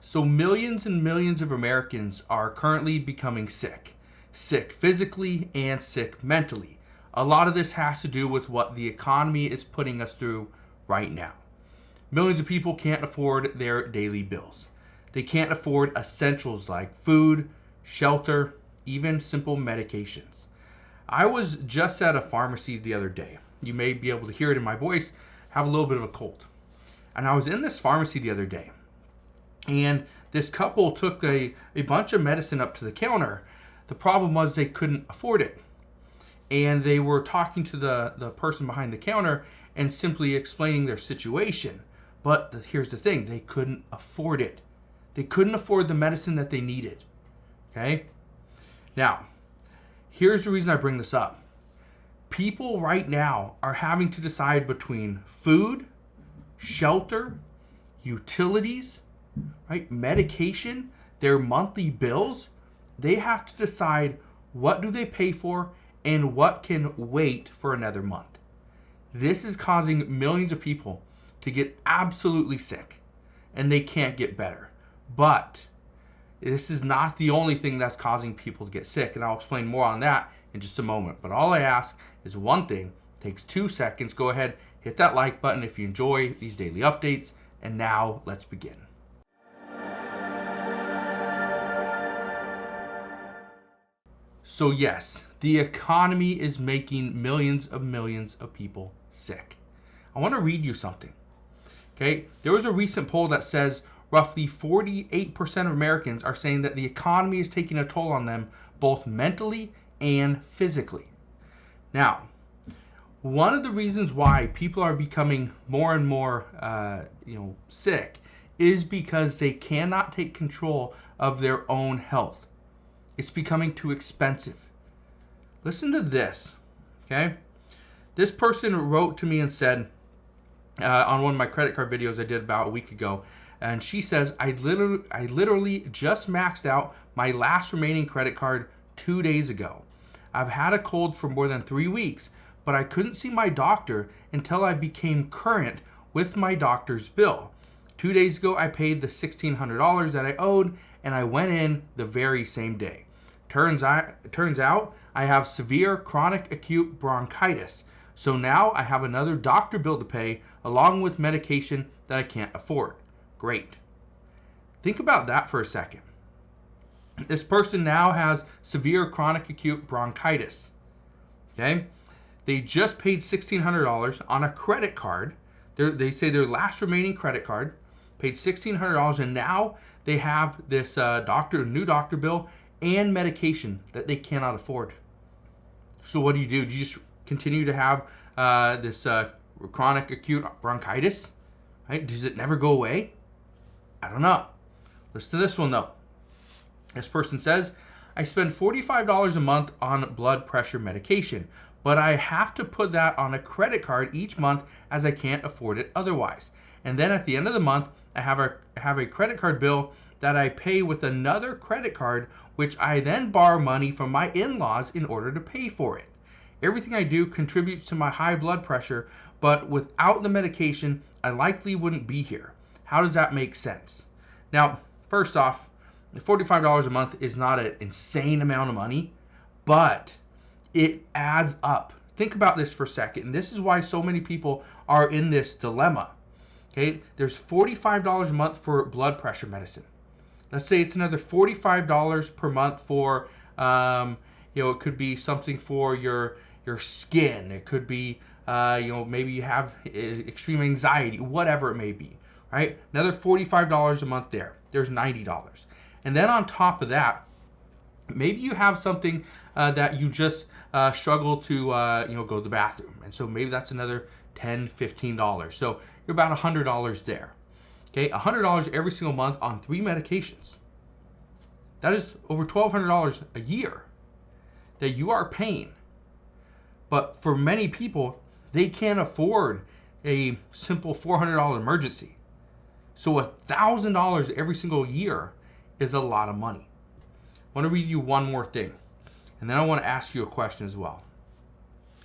So millions and millions of Americans are currently becoming sick. Sick physically and sick mentally. A lot of this has to do with what the economy is putting us through right now. Millions of people can't afford their daily bills. They can't afford essentials like food, shelter, even simple medications. I was just at a pharmacy the other day. You may be able to hear it in my voice. I have a little bit of a cold. And I was in this pharmacy the other day. And this couple took a bunch of medicine up to the counter. The problem was they couldn't afford it. And they were talking to the person behind the counter and simply explaining their situation. But here's the thing, they couldn't afford it. They couldn't afford the medicine that they needed. Okay? Now, here's the reason I bring this up. People right now are having to decide between food, shelter, utilities, right, medication, their monthly bills. They have to decide what do they pay for and what can wait for another month. This is causing millions of people to get absolutely sick, and they can't get better. But this is not the only thing that's causing people to get sick, and I'll explain more on that in just a moment. But all I ask is one thing. It takes 2 seconds. Go ahead, hit that like button if you enjoy these daily updates. And now let's begin. So yes, the economy is making millions of people sick. I want to read you something. Okay, there was a recent poll that says roughly 48% of Americans are saying that the economy is taking a toll on them both mentally and physically. Now, one of the reasons why people are becoming more and more sick is because they cannot take control of their own health. It's becoming too expensive. Listen to this, okay? This person wrote to me and said, on one of my credit card videos I did about a week ago, and she says, I literally just maxed out my last remaining credit card 2 days ago. I've had a cold for more than 3 weeks, but I couldn't see my doctor until I became current with my doctor's bill. 2 days ago, I paid the $1,600 that I owed, and I went in the very same day. Turns out I have severe chronic acute bronchitis. So now I have another doctor bill to pay along with medication that I can't afford. Great. Think about that for a second. This person now has severe chronic acute bronchitis. Okay? They just paid $1,600 on a credit card. They say their last remaining credit card, paid $1,600, and now they have this new doctor bill and medication that they cannot afford. So what do? Do you just continue to have this chronic acute bronchitis? Right? Does it never go away? I don't know. Listen to this one though. This person says, I spend $45 a month on blood pressure medication, but I have to put that on a credit card each month as I can't afford it otherwise. And then at the end of the month, I have a credit card bill that I pay with another credit card, which I then borrow money from my in-laws in order to pay for it. Everything I do contributes to my high blood pressure, but without the medication, I likely wouldn't be here. How does that make sense? Now, first off, $45 a month is not an insane amount of money, but it adds up. Think about this for a second. And this is why so many people are in this dilemma. Okay, there's $45 a month for blood pressure medicine. Let's say it's another $45 per month for, it could be something for your skin. It could be, maybe you have extreme anxiety, whatever it may be, right? Another $45 a month there. There's $90. And then on top of that, maybe you have something that you just struggle to, go to the bathroom. And so maybe that's another $10, $15. So you're about $100 there. Okay, $100 every single month on 3 medications. That is over $1,200 a year that you are paying. But for many people, they can't afford a simple $400 emergency. So $1,000 every single year is a lot of money. I want to read you one more thing, and then I want to ask you a question as well.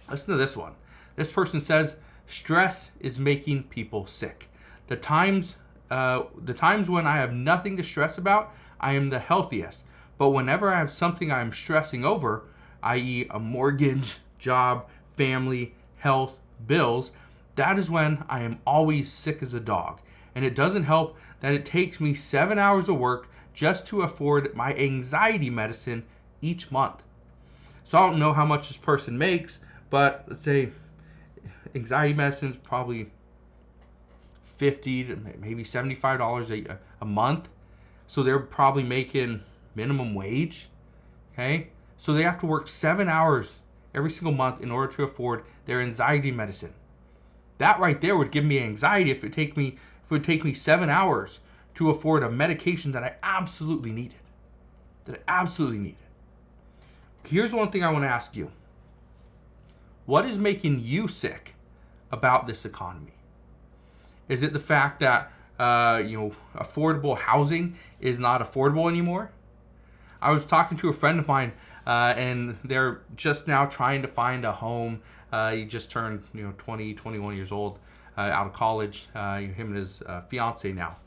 Listen to this one. This person says, stress is making people sick. The Times the times when I have nothing to stress about, I am the healthiest. But whenever I have something I'm stressing over, i.e. a mortgage, job, family, health, bills, that is when I am always sick as a dog. And it doesn't help that it takes me 7 hours of work just to afford my anxiety medicine each month. So I don't know how much this person makes, but let's say anxiety medicine is probably $50 to maybe $75 a month. So they're probably making minimum wage. Okay? So they have to work 7 hours every single month in order to afford their anxiety medicine. That right there would give me anxiety if it would take me 7 hours to afford a medication that I absolutely needed. Here's one thing I want to ask you. What is making you sick about this economy? Is it the fact that affordable housing is not affordable anymore? I was talking to a friend of mine, and they're just now trying to find a home. He just turned 20, 21 years old, out of college. Him and his fiance now.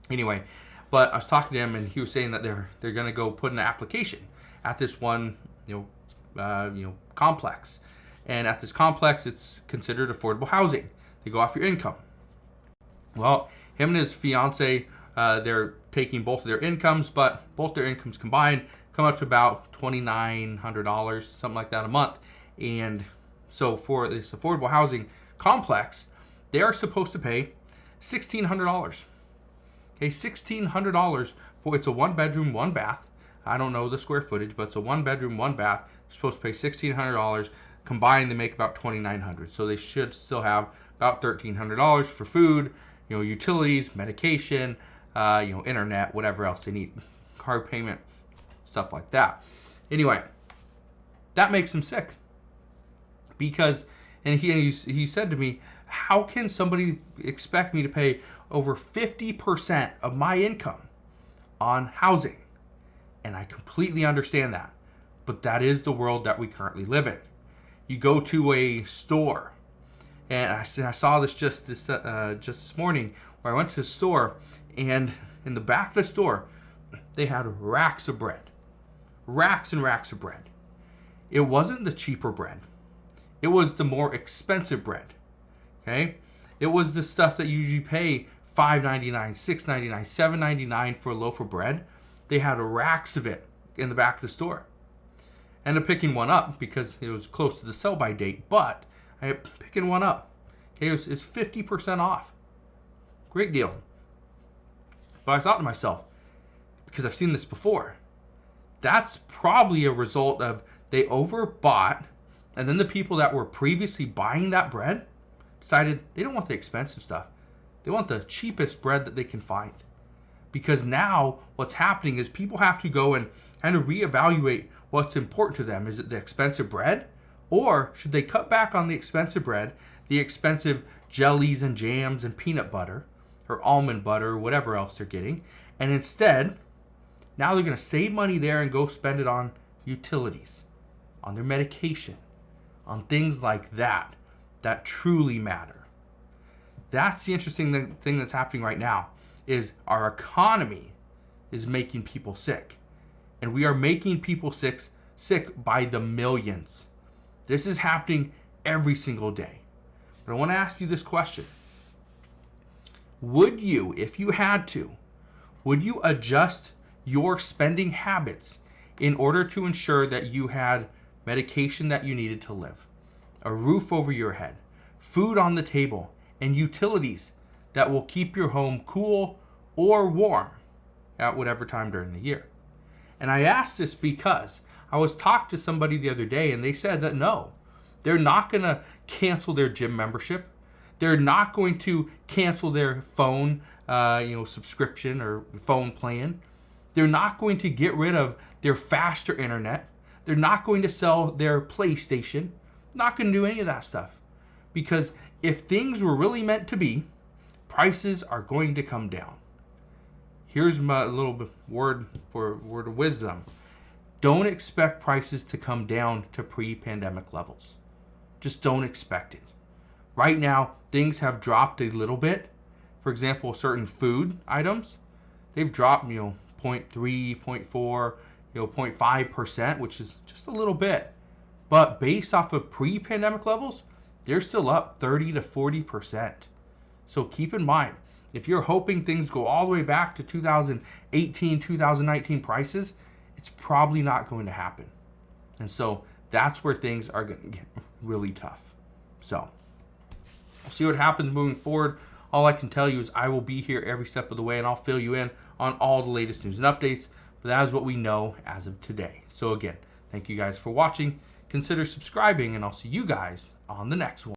Anyway, but I was talking to him, and he was saying that they're going to go put in an application at this one complex, and at this complex it's considered affordable housing. They go off your income. Well, him and his fiance, they're taking both of their incomes, but both their incomes combined come up to about $2,900, something like that a month. And so for this affordable housing complex, they are supposed to pay $1,600. Okay, $1,600 for, it's a 1-bedroom, 1-bath. I don't know the square footage, but it's a 1-bedroom, 1-bath. They're supposed to pay $1,600. Combined, they make about $2,900. So they should still have about $1,300 for food, utilities, medication, internet, whatever else they need, card payment, stuff like that. Anyway, that makes them sick because, and he said to me, how can somebody expect me to pay over 50% of my income on housing? And I completely understand that, but that is the world that we currently live in. You go to a store, and I saw this just this morning, where I went to the store, and in the back of the store, they had racks of bread. Racks and racks of bread. It wasn't the cheaper bread. It was the more expensive bread. Okay? It was the stuff that you usually pay $5.99, $6.99, $7.99 for a loaf of bread. They had racks of it in the back of the store. I ended up picking one up because it was close to the sell-by date, but I ended up picking one up. Okay, it's 50% off. Great deal. But I thought to myself, because I've seen this before, that's probably a result of they overbought, and then the people that were previously buying that bread decided they don't want the expensive stuff. They want the cheapest bread that they can find. Because now what's happening is people have to go and kind of reevaluate what's important to them. Is it the expensive bread? Or should they cut back on the expensive bread, the expensive jellies and jams and peanut butter, or almond butter, or whatever else they're getting, and instead, now they're going to save money there and go spend it on utilities, on their medication, on things like that truly matter. That's the interesting thing that's happening right now, is our economy is making people sick. And we are making people sick by the millions. This is happening every single day. But I want to ask you this question. Would you, if you had to, would you adjust your spending habits in order to ensure that you had medication that you needed to live, a roof over your head, food on the table, and utilities that will keep your home cool or warm at whatever time during the year? And I asked this because I was talking to somebody the other day, and they said that no, they're not going to cancel their gym membership. They're not going to cancel their phone subscription or phone plan. They're not going to get rid of their faster internet. They're not going to sell their PlayStation. Not going to do any of that stuff. Because if things were really meant to be, prices are going to come down. Here's my little word of wisdom. Don't expect prices to come down to pre-pandemic levels. Just don't expect it. Right now, things have dropped a little bit For example, certain food items, they've dropped, 0.3, 0.4, 0.5%, which is just a little bit. But based off of pre-pandemic levels, they're still up 30 to 40%. So keep in mind, if you're hoping things go all the way back to 2018, 2019 prices, it's probably not going to happen. And so that's where things are going to get really tough. So we'll see what happens moving forward. All I can tell you is I will be here every step of the way, and I'll fill you in on all the latest news and updates. But that is what we know as of today. So again, thank you guys for watching. Consider subscribing, and I'll see you guys on the next one.